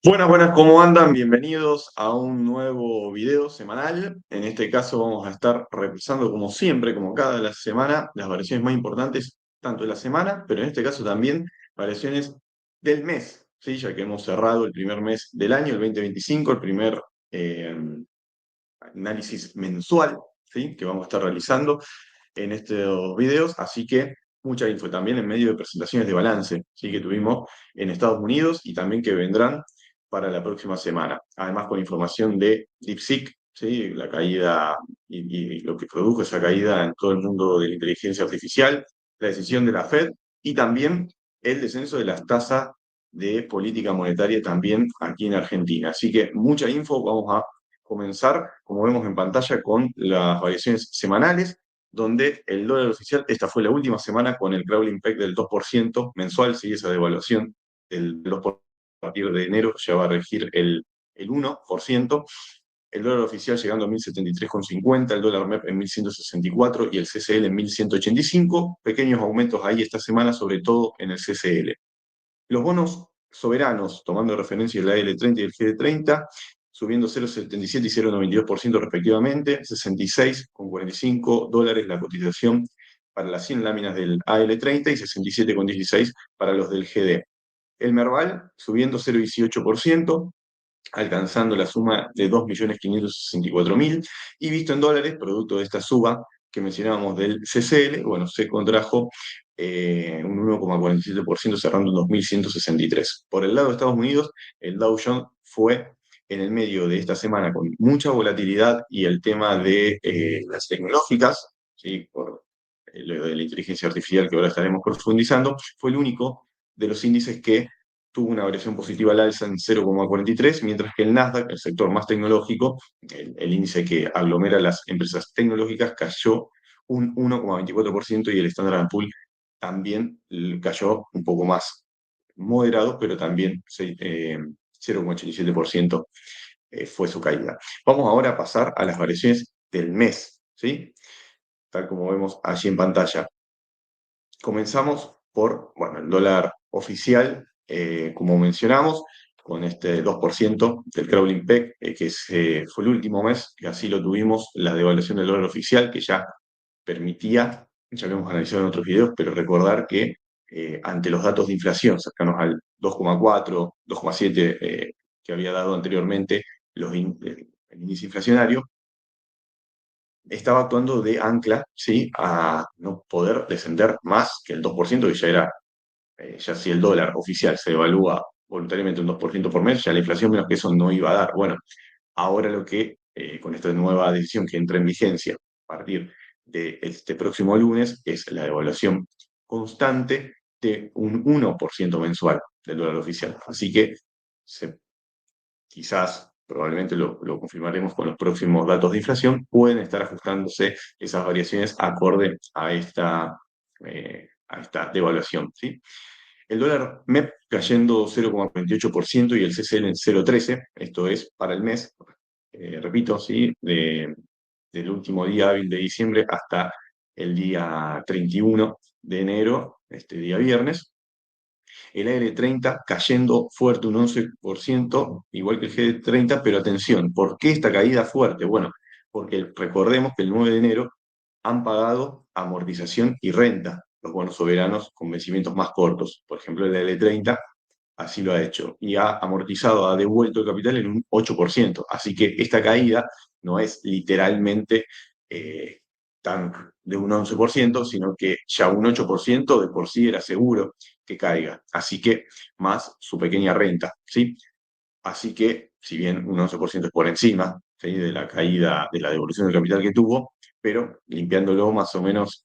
Buenas, buenas, ¿cómo andan? Bienvenidos a un nuevo video semanal. En este caso vamos a estar repasando, como siempre, como cada la semana, las variaciones más importantes, tanto de la semana, pero en este caso también variaciones del mes, ¿sí? Ya que hemos cerrado el primer mes del año, el 2025, el primer eh, análisis mensual, ¿sí? Que vamos a estar realizando en estos videos, así que mucha info también en medio de presentaciones de balance, ¿sí? Que tuvimos en Estados Unidos y también que vendrán para la próxima semana. Además, con información de DeepSeek, ¿sí? La caída y lo que produjo esa caída en todo el mundo de la inteligencia artificial, la decisión de la Fed y también el descenso de las tasas de política monetaria también aquí en Argentina. Así que mucha info, vamos a comenzar, como vemos en pantalla, con las variaciones semanales, donde el dólar oficial, esta fue la última semana con el crawling peg del 2% mensual, sigue esa devaluación del 2%, a partir de enero ya va a regir el 1%, el dólar oficial llegando a 1073,50, el dólar MEP en 1164 y el CCL en 1185, pequeños aumentos ahí esta semana, sobre todo en el CCL. Los bonos soberanos, tomando referencia el AL30 y el GD30, subiendo 0,77 y 0,92% respectivamente, 66,45 dólares la cotización para las 100 láminas del AL30 y 67,16 para los del GD. El Merval subiendo 0,18%, alcanzando la suma de 2.564.000, y visto en dólares, producto de esta suba que mencionábamos del CCL, bueno, se contrajo un 1,47%, cerrando en 2.163. Por el lado de Estados Unidos, el Dow Jones fue en el medio de esta semana con mucha volatilidad y el tema de las tecnológicas, ¿sí? Por lo de la inteligencia artificial que ahora estaremos profundizando, fue el único de los índices que tuvo una variación positiva al alza en 0,43, mientras que el Nasdaq, el sector más tecnológico, el índice que aglomera las empresas tecnológicas, cayó un 1,24% y el Standard Poor's también cayó un poco más moderado, pero también 0,87% fue su caída. Vamos ahora a pasar a las variaciones del mes, ¿sí? Tal como vemos allí en pantalla. Comenzamos por, bueno, el dólar oficial, como mencionamos, con este 2% del crawling peg, fue el último mes, que así lo tuvimos, la devaluación del dólar oficial, que ya permitía, ya lo hemos analizado en otros videos, pero recordar que ante los datos de inflación cercanos al 2,4, 2,7 que había dado anteriormente el índice inflacionario, estaba actuando de ancla, ¿sí? A no poder descender más que el 2%, que ya era, ya si el dólar oficial se evalúa voluntariamente un 2% por mes, ya la inflación menos que eso no iba a dar. Bueno, ahora lo que, con esta nueva decisión que entra en vigencia a partir de este próximo lunes, es la devaluación constante de un 1% mensual del dólar oficial. Así que quizás, probablemente lo confirmaremos con los próximos datos de inflación, pueden estar ajustándose esas variaciones acorde a esta devaluación, ¿sí? El dólar MEP cayendo 0,28% y el CCL en 0,13, esto es para el mes, repito, ¿sí? Del último día hábil de diciembre hasta el día 31 de enero, este día viernes. El AL30 cayendo fuerte un 11%, igual que el G30, pero atención, ¿por qué esta caída fuerte? Bueno, porque recordemos que el 9 de enero han pagado amortización y renta los bonos soberanos con vencimientos más cortos. Por ejemplo, el L30 así lo ha hecho y ha amortizado, ha devuelto el capital en un 8%. Así que esta caída no es literalmente eh, tan de un 11%, sino que ya un 8% de por sí era seguro que caiga. Así que más su pequeña renta, ¿sí? Así que, si bien un 11% es por encima, ¿sí? De la caída, de la devolución del capital que tuvo, pero limpiándolo más o menos,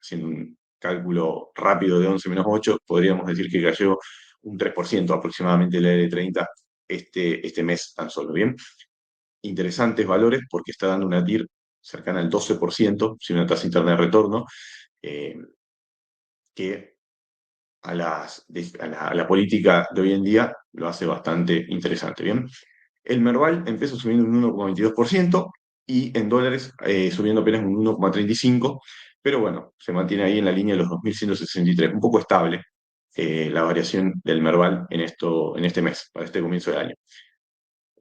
haciendo un cálculo rápido de 11 menos 8, podríamos decir que cayó un 3% aproximadamente la L30 este mes tan solo, ¿bien? Interesantes valores porque está dando una TIR cercana al 12%, si una tasa interna de retorno, eh, que a la política de hoy en día lo hace bastante interesante, ¿bien? El Merval empezó subiendo un 1,22% y en dólares subiendo apenas un 1,35%, pero bueno, se mantiene ahí en la línea de los 2.163, un poco estable. la variación del Merval en este mes, para este comienzo de año.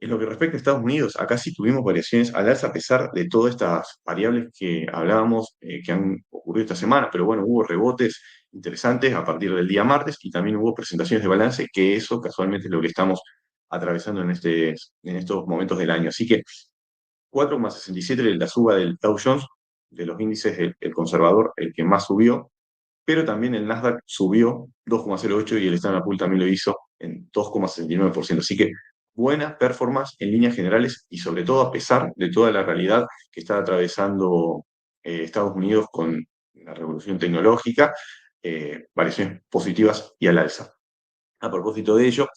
En lo que respecta a Estados Unidos, acá sí tuvimos variaciones al alza a pesar de todas estas variables que hablábamos que han ocurrido esta semana, pero bueno, hubo rebotes interesantes a partir del día martes y también hubo presentaciones de balance, que eso casualmente es lo que estamos atravesando en estos momentos del año. Así que 4,67 la suba del Dow Jones, de los índices, el conservador, el que más subió, pero también el Nasdaq subió 2,08 y el Standard Poor's también lo hizo en 2,69%. Así que buena performance en líneas generales y sobre todo a pesar de toda la realidad que está atravesando Estados Unidos con la revolución tecnológica, variaciones positivas y al alza. A propósito de ello,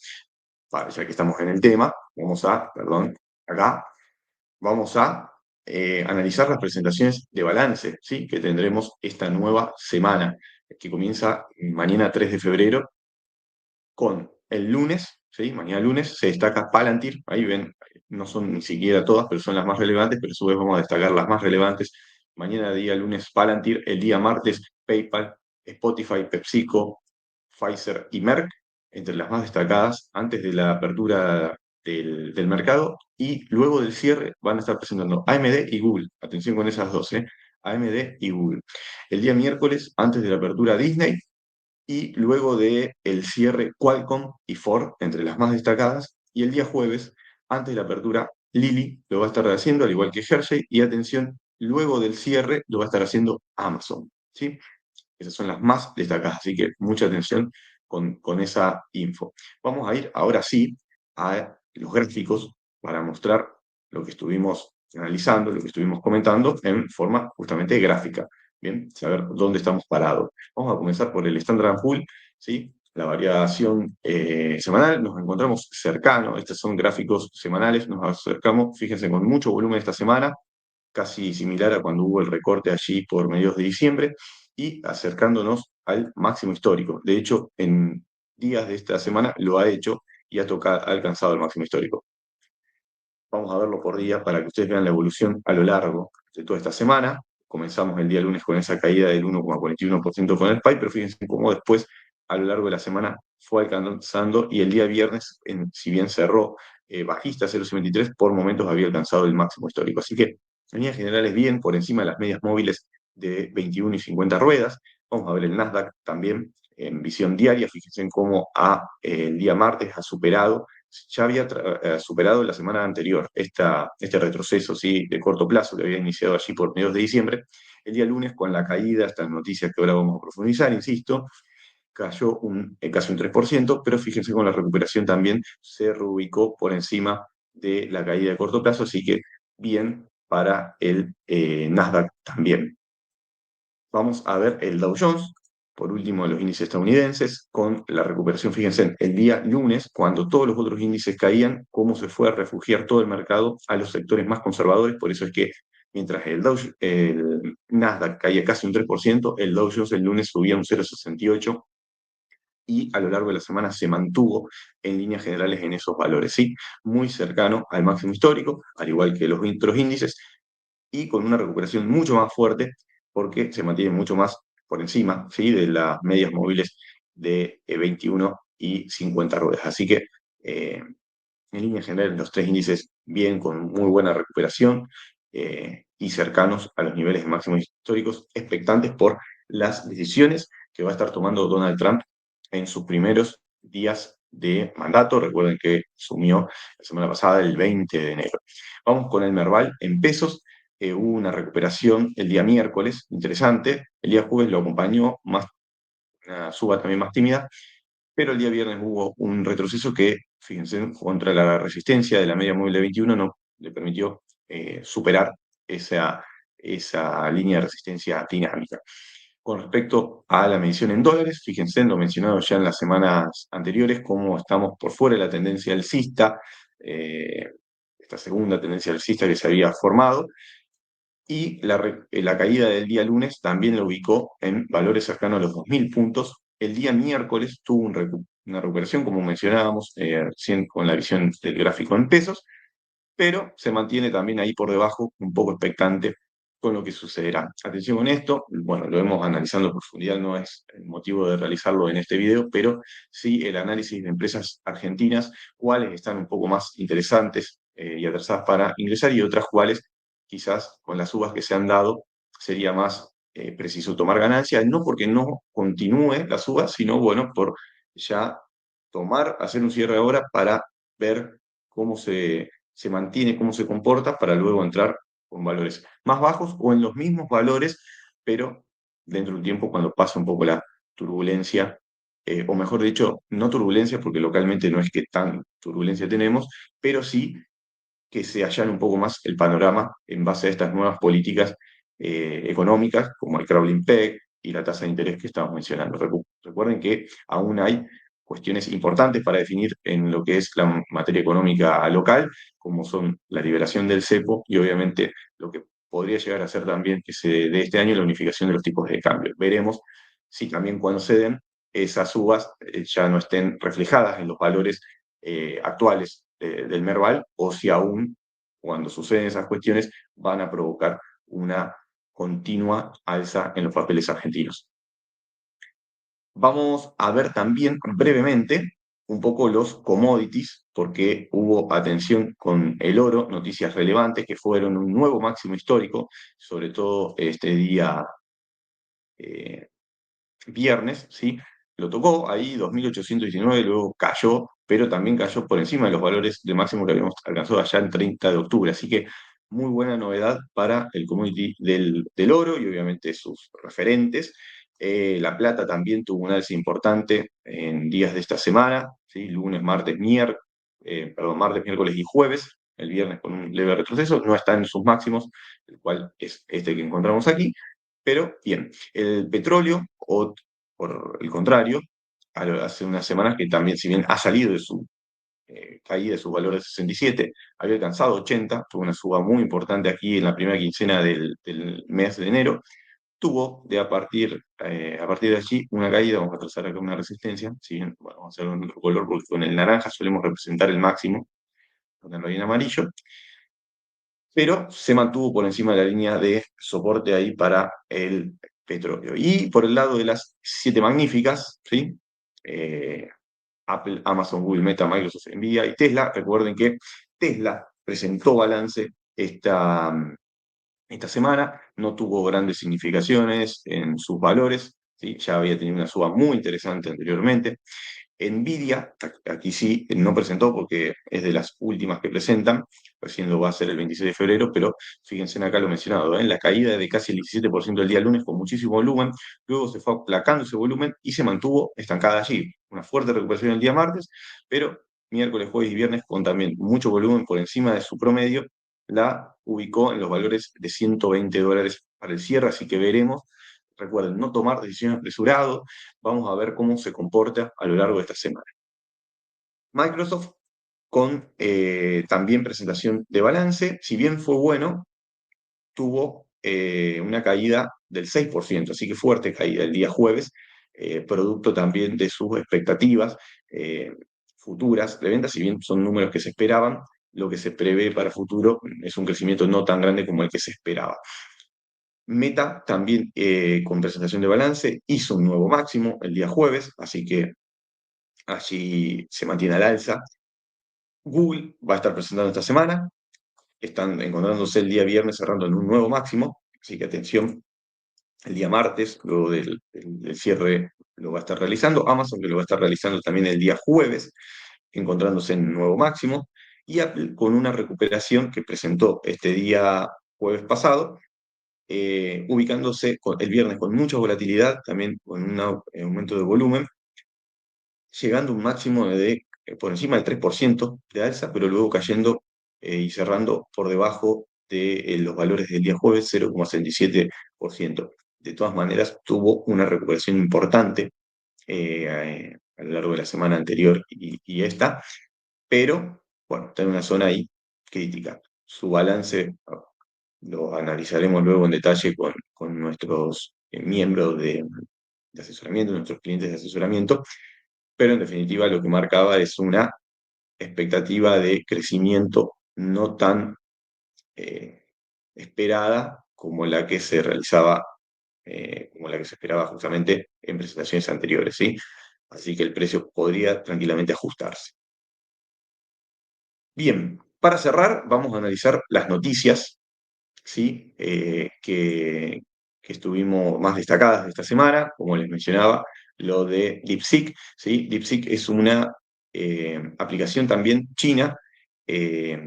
ya que estamos en el tema, acá vamos a analizar las presentaciones de balance, ¿sí? Que tendremos esta nueva semana, que comienza mañana 3 de febrero, con el lunes, ¿sí? Mañana lunes se destaca Palantir, ahí ven, no son ni siquiera todas, pero son las más relevantes, pero a su vez vamos a destacar las más relevantes. Mañana día lunes Palantir, el día martes PayPal, Spotify, PepsiCo, Pfizer y Merck, entre las más destacadas antes de la apertura del mercado, y luego del cierre van a estar presentando AMD y Google. Atención con esas dos, ¿eh? AMD y Google. El día miércoles, antes de la apertura Disney, y luego de el cierre Qualcomm y Ford, entre las más destacadas, y el día jueves, antes de la apertura, Lilly lo va a estar haciendo, al igual que Hershey, y atención, luego del cierre lo va a estar haciendo Amazon, ¿sí? Esas son las más destacadas, así que mucha atención con esa info. Vamos a ir ahora sí a los gráficos para mostrar lo que estuvimos analizando, lo que estuvimos comentando en forma justamente gráfica. Bien, saber dónde estamos parados. Vamos a comenzar por el Standard Poor's, ¿sí? La variación semanal, nos encontramos cercanos, estos son gráficos semanales, nos acercamos, fíjense, con mucho volumen esta semana, casi similar a cuando hubo el recorte allí por mediados de diciembre, y acercándonos al máximo histórico. De hecho, en días de esta semana lo ha hecho y ha alcanzado el máximo histórico. Vamos a verlo por día para que ustedes vean la evolución a lo largo de toda esta semana. Comenzamos el día lunes con esa caída del 1,41% con el PAI, pero fíjense cómo después, a lo largo de la semana, fue alcanzando, y el día viernes, si bien cerró bajista 0,53, por momentos había alcanzado el máximo histórico. Así que, en líneas generales, bien, por encima de las medias móviles de 21 y 50 ruedas. Vamos a ver el Nasdaq también en visión diaria. Fíjense en cómo el día martes ha superado, ya había superado la semana anterior este retroceso, ¿sí? De corto plazo que había iniciado allí por mediados de diciembre. El día lunes, con la caída, estas noticias que ahora vamos a profundizar, insisto, cayó casi un 3%, pero fíjense con la recuperación también se reubicó por encima de la caída de corto plazo, así que bien para el Nasdaq también. Vamos a ver el Dow Jones, por último los índices estadounidenses, con la recuperación, fíjense, el día lunes, cuando todos los otros índices caían, cómo se fue a refugiar todo el mercado a los sectores más conservadores. Por eso es que mientras el Nasdaq caía casi un 3%, el Dow Jones el lunes subía un 0,68%, y a lo largo de la semana se mantuvo en líneas generales en esos valores, ¿sí? Muy cercano al máximo histórico, al igual que los otros índices, y con una recuperación mucho más fuerte porque se mantiene mucho más por encima, ¿sí? De las medias móviles de 21 y 50 ruedas. Así que, en línea general, los tres índices bien, con muy buena recuperación y cercanos a los niveles máximos históricos, expectantes por las decisiones que va a estar tomando Donald Trump en sus primeros días de mandato. Recuerden que asumió la semana pasada, el 20 de enero. Vamos con el Merval en pesos. Hubo una recuperación el día miércoles, interesante. El día jueves lo acompañó una suba también más tímida, pero el día viernes hubo un retroceso que, fíjense, contra la resistencia de la media móvil de 21 no le permitió superar esa línea de resistencia dinámica. Con respecto a la medición en dólares, fíjense, lo mencionado ya en las semanas anteriores, cómo estamos por fuera de la tendencia alcista, esta segunda tendencia alcista que se había formado, y la caída del día lunes también lo ubicó en valores cercanos a los 2.000 puntos. El día miércoles tuvo una recuperación, como mencionábamos recién con la visión del gráfico en pesos, pero se mantiene también ahí por debajo, un poco expectante con lo que sucederá. Atención con esto, bueno, lo hemos analizado en profundidad, no es el motivo de realizarlo en este video, pero sí el análisis de empresas argentinas, cuáles están un poco más interesantes y atrasadas para ingresar y otras cuáles quizás con las subas que se han dado sería más preciso tomar ganancias, no porque no continúe la suba, sino bueno, por ya hacer un cierre ahora para ver cómo se mantiene, cómo se comporta, para luego entrar con valores más bajos o en los mismos valores, pero dentro de un tiempo cuando pasa un poco la turbulencia, o mejor dicho, no turbulencia, porque localmente no es que tan turbulencia tenemos, pero sí que se allane un poco más el panorama en base a estas nuevas políticas económicas, como el crawling peg y la tasa de interés que estamos mencionando. Recuerden que aún hay cuestiones importantes para definir en lo que es la materia económica local, como son la liberación del cepo y obviamente lo que podría llegar a ser también que se dé este año la unificación de los tipos de cambio. Veremos si también cuando se den esas subas ya no estén reflejadas en los valores actuales del Merval o si aún cuando suceden esas cuestiones van a provocar una continua alza en los papeles argentinos. Vamos a ver también brevemente un poco los commodities, porque hubo atención con el oro, noticias relevantes que fueron un nuevo máximo histórico, sobre todo este día eh, viernes, ¿sí? Lo tocó ahí 2.819, luego cayó, pero también cayó por encima de los valores de máximo que habíamos alcanzado allá el 30 de octubre. Así que muy buena novedad para el commodity del oro y obviamente sus referentes. La plata también tuvo un alza importante en días de esta semana, ¿sí? Lunes, martes, miércoles y jueves. El viernes con un leve retroceso, no está en sus máximos, el cual es este que encontramos aquí. Pero bien, el petróleo, o por el contrario, hace unas semanas que también, si bien ha salido de su caída de sus valores de 67, había alcanzado 80, tuvo una suba muy importante aquí en la primera quincena del mes de enero, tuvo a partir de allí una caída, vamos a trazar acá una resistencia, si bien, bueno, vamos a hacer un otro color porque con el naranja solemos representar el máximo, ponerlo ahí en amarillo, pero se mantuvo por encima de la línea de soporte ahí para el petróleo. Y por el lado de las siete magníficas, ¿sí? Apple, Amazon, Google, Meta, Microsoft, Nvidia y Tesla. Recuerden que Tesla presentó balance esta semana, no tuvo grandes significaciones en sus valores, ¿sí? Ya había tenido una suba muy interesante anteriormente. Nvidia, aquí sí, no presentó porque es de las últimas que presentan, recién lo va a hacer el 26 de febrero, pero fíjense en acá lo mencionado, en la caída de casi el 17% el día lunes con muchísimo volumen, luego se fue aplacando ese volumen y se mantuvo estancada allí. Una fuerte recuperación el día martes, pero miércoles, jueves y viernes con también mucho volumen por encima de su promedio, la ubicó en los valores de $120 para el cierre, así que veremos. Recuerden, no tomar decisiones apresuradas. Vamos a ver cómo se comporta a lo largo de esta semana. Microsoft con también presentación de balance, si bien fue bueno, tuvo una caída del 6%, así que fuerte caída el día jueves, producto también de sus expectativas futuras de ventas, si bien son números que se esperaban, lo que se prevé para futuro es un crecimiento no tan grande como el que se esperaba. Meta también con presentación de balance hizo un nuevo máximo el día jueves, así que allí se mantiene al alza. Google va a estar presentando esta semana, están encontrándose el día viernes cerrando en un nuevo máximo, así que atención, el día martes, luego del cierre, lo va a estar realizando. Amazon que lo va a estar realizando también el día jueves, encontrándose en un nuevo máximo. Y Apple con una recuperación que presentó este día jueves pasado, ubicándose el viernes con mucha volatilidad, también con un aumento de volumen, llegando a un máximo de por encima del 3% de alza, pero luego cayendo y cerrando por debajo de los valores del día jueves, 0,67%. De todas maneras, tuvo una recuperación importante a lo largo de la semana anterior y esta, pero bueno, está en una zona ahí crítica. Su balance lo analizaremos luego en detalle con nuestros miembros de asesoramiento, nuestros clientes de asesoramiento, pero en definitiva lo que marcaba es una expectativa de crecimiento no tan eh, esperada como la que se realizaba, como la que se esperaba justamente en presentaciones anteriores, ¿sí? Así que el precio podría tranquilamente ajustarse. Bien, para cerrar, vamos a analizar las noticias, ¿sí? Que estuvimos más destacadas de esta semana, como les mencionaba, lo de DeepSeek, ¿sí? DeepSeek es una aplicación también china eh,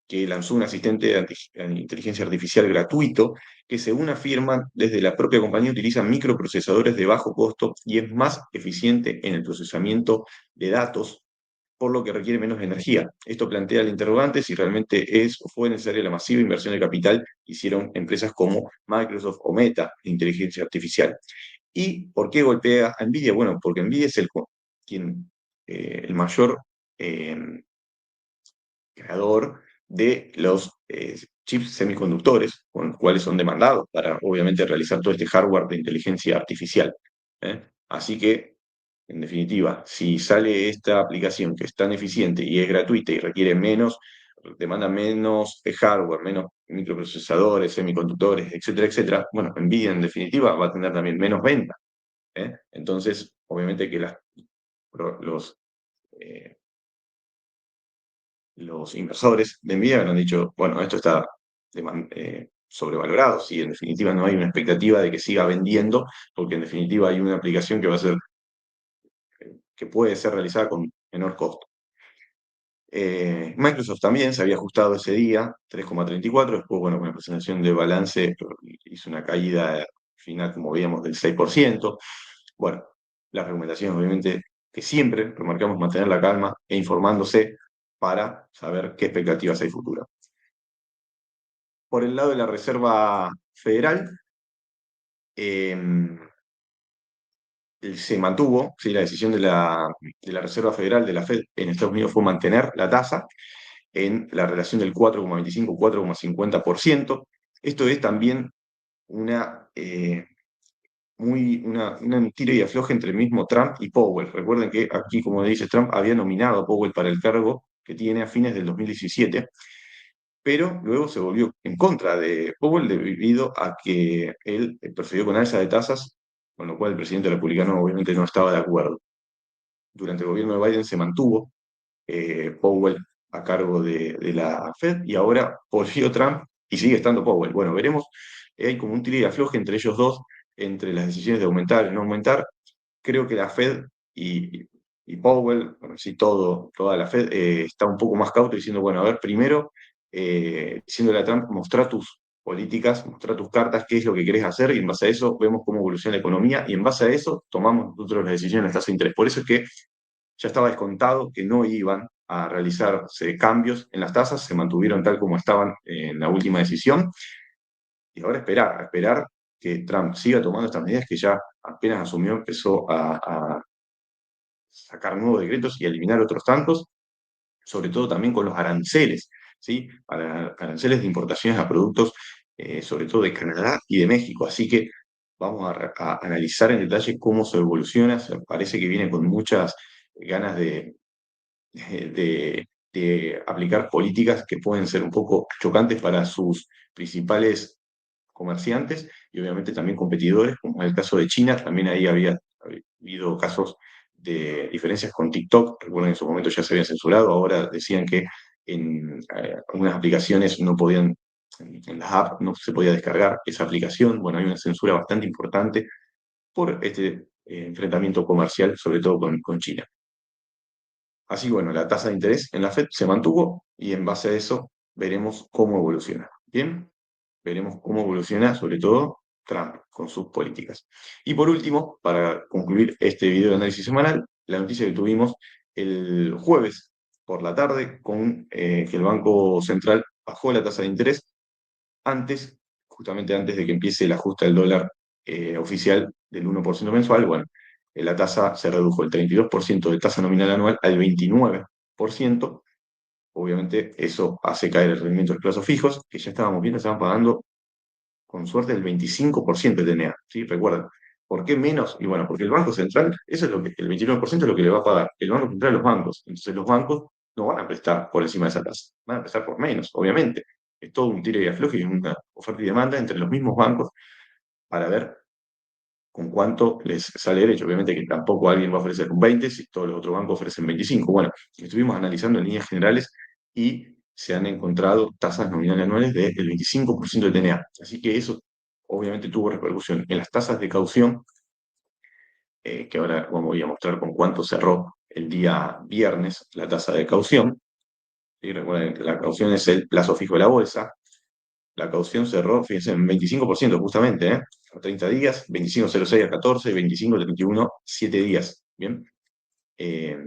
que lanzó un asistente de inteligencia artificial gratuito que, según afirman desde la propia compañía, utiliza microprocesadores de bajo costo y es más eficiente en el procesamiento de datos, por lo que requiere menos energía. Esto plantea el interrogante si realmente es o fue necesaria la masiva inversión de capital que hicieron empresas como Microsoft o Meta de inteligencia artificial. ¿Y por qué golpea a Nvidia? Bueno, porque Nvidia es el mayor eh, creador de los chips semiconductores, con los cuales son demandados para, obviamente, realizar todo este hardware de inteligencia artificial. ¿Eh? Así que, en definitiva, si sale esta aplicación que es tan eficiente y es gratuita y requiere menos, demanda menos hardware, menos microprocesadores, semiconductores, etcétera, etcétera, bueno, Nvidia en definitiva va a tener también menos venta. Entonces, obviamente que los, eh, los inversores de Nvidia han dicho, bueno, esto está sobrevalorado, si en definitiva no hay una expectativa de que siga vendiendo, porque en definitiva hay una aplicación que va a ser, que puede ser realizada con menor costo. Microsoft también se había ajustado ese día, 3,34, después, bueno, con la presentación de balance hizo una caída final, como veíamos, del 6%. Bueno, las recomendaciones, obviamente, que siempre remarcamos mantener la calma e informándose para saber qué expectativas hay futuras. Por el lado de la Reserva Federal, eh, se mantuvo, ¿sí? La decisión de la Reserva Federal de la Fed en Estados Unidos fue mantener la tasa en la relación del 4,25-4,50%. Esto es también una tira y afloje entre el mismo Trump y Powell. Recuerden que aquí, como dice Trump, había nominado a Powell para el cargo que tiene a fines del 2017, pero luego se volvió en contra de Powell debido a que él procedió con alza de tasas, con lo cual el presidente republicano obviamente no estaba de acuerdo. Durante el gobierno de Biden se mantuvo Powell a cargo de la Fed y ahora volvió Trump y sigue estando Powell. Bueno, veremos, hay como un tira y afloje entre ellos dos, entre las decisiones de aumentar y no aumentar. Creo que la Fed y Powell, bueno, sí, toda la Fed está un poco más cauto diciendo, bueno, a ver, primero, diciéndole a Trump, mostrar tus políticas, mostrar tus cartas, qué es lo que querés hacer, y en base a eso vemos cómo evoluciona la economía, y en base a eso tomamos nosotros las decisiones de las tasas de interés. Por eso es que ya estaba descontado que no iban a realizarse cambios en las tasas, se mantuvieron tal como estaban en la última decisión, y ahora esperar, a esperar que Trump siga tomando estas medidas que ya apenas asumió, empezó a sacar nuevos decretos y a eliminar otros tantos, sobre todo también con los aranceles, ¿sí? Aranceles de importaciones a productos, sobre todo de Canadá y de México. Así que vamos a analizar en detalle cómo se evoluciona. Parece que viene con muchas ganas de aplicar políticas que pueden ser un poco chocantes para sus principales comerciantes y obviamente también competidores, como en el caso de China. También ahí había habido casos de diferencias con TikTok. Recuerden, en su momento ya se había censurado, ahora decían que en algunas aplicaciones no podían, en las apps no se podía descargar esa aplicación. Bueno, hay una censura bastante importante por este enfrentamiento comercial, sobre todo con China. Así que bueno, la tasa de interés en la Fed se mantuvo y en base a eso veremos cómo evoluciona. Bien, veremos cómo evoluciona sobre todo Trump con sus políticas. Y por último, para concluir este video de análisis semanal, la noticia que tuvimos el jueves por la tarde con que el Banco Central bajó la tasa de interés antes, justamente antes de que empiece el ajuste del dólar oficial del 1% mensual. Bueno, la tasa se redujo del 32% de tasa nominal anual al 29%. Obviamente eso hace caer el rendimiento de los plazos fijos, que ya estábamos viendo, estaban pagando con suerte el 25% de TNA, ¿sí? Recuerden, ¿por qué menos? Y bueno, porque el Banco Central, eso es lo que, el 29% es lo que le va a pagar el Banco Central a los bancos. Entonces los bancos no van a prestar por encima de esa tasa, van a prestar por menos, obviamente. es todo un tire y afloje y una oferta y demanda entre los mismos bancos para ver con cuánto les sale derecho. Obviamente que tampoco alguien va a ofrecer un 20 si todos los otros bancos ofrecen 25. Bueno, estuvimos analizando en líneas generales y se han encontrado tasas nominales anuales del 25% de TNA. Así que eso obviamente tuvo repercusión en las tasas de caución, que ahora voy a mostrar con cuánto cerró el día viernes la tasa de caución. Y recuerden que la caución es el plazo fijo de la bolsa. La caución cerró, fíjense, en 25% justamente, ¿eh? A 30 días, 25,06 a 14, 25,31, 7 días. Bien. Eh,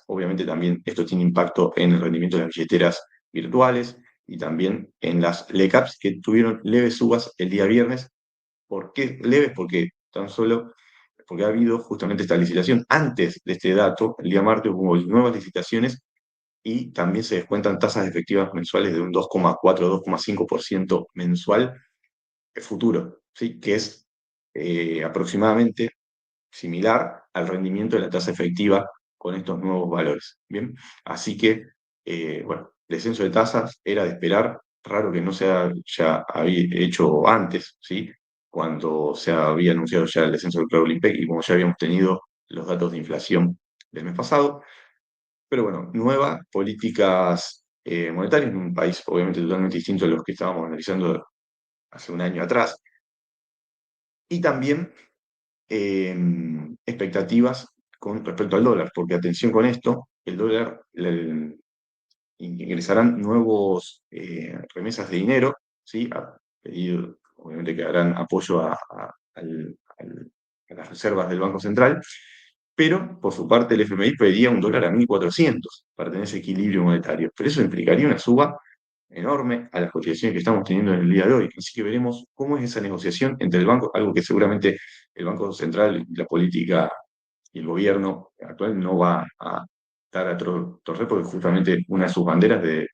Obviamente también esto tiene impacto en el rendimiento de las billeteras virtuales y también en las LECAPs que tuvieron leves subas el día viernes. ¿Por qué leves? Porque ha habido justamente esta licitación. Antes de este dato, el día martes hubo nuevas licitaciones y también se descuentan tasas efectivas mensuales de un 2,4-2,5% mensual futuro, ¿sí? Que es aproximadamente similar al rendimiento de la tasa efectiva con estos nuevos valores. Bien, así que, bueno, el descenso de tasas era de esperar, raro que no se haya hecho antes, ¿sí? Cuando se había anunciado ya el descenso del Claro IPEC y como ya habíamos tenido los datos de inflación del mes pasado. Pero bueno, nuevas políticas monetarias en un país obviamente totalmente distinto a los que estábamos analizando hace un año atrás. Y también eh, expectativas con respecto al dólar, porque atención con esto, el dólar ingresarán nuevos remesas de dinero, ¿sí? A pedido, obviamente que harán apoyo a las reservas del Banco Central, pero por su parte el FMI pedía un dólar a 1.400 para tener ese equilibrio monetario. Pero eso implicaría una suba enorme a las cotizaciones que estamos teniendo en el día de hoy. Así que veremos cómo es esa negociación entre el banco, algo que seguramente el Banco Central y la política y el gobierno actual no va a dar a torcer porque justamente una de sus banderas de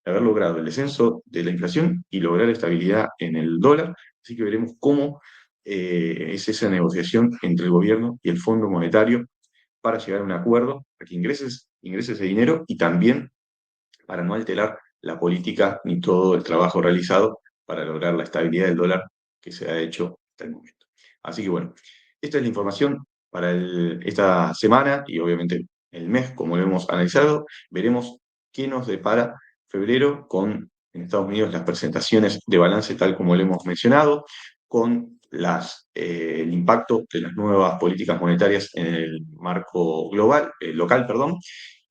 haber logrado el descenso de la inflación y lograr estabilidad en el dólar. Así que veremos cómo es esa negociación entre el gobierno y el Fondo Monetario para llegar a un acuerdo, para que ingrese ese dinero y también para no alterar la política ni todo el trabajo realizado para lograr la estabilidad del dólar que se ha hecho hasta el momento. Así que bueno, esta es la información para esta semana y obviamente el mes, como lo hemos analizado. Veremos qué nos depara febrero con en Estados Unidos las presentaciones de balance tal como lo hemos mencionado, con el impacto de las nuevas políticas monetarias en el marco global, local, perdón,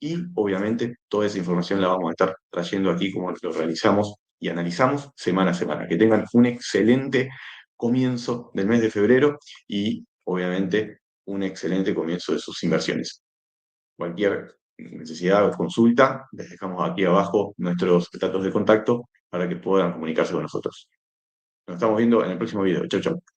y obviamente toda esa información la vamos a estar trayendo aquí como lo realizamos y analizamos semana a semana. Que tengan un excelente comienzo del mes de febrero y obviamente un excelente comienzo de sus inversiones. Cualquier necesidad o consulta, les dejamos aquí abajo nuestros datos de contacto para que puedan comunicarse con nosotros. Nos estamos viendo en el próximo video. Chau, chau.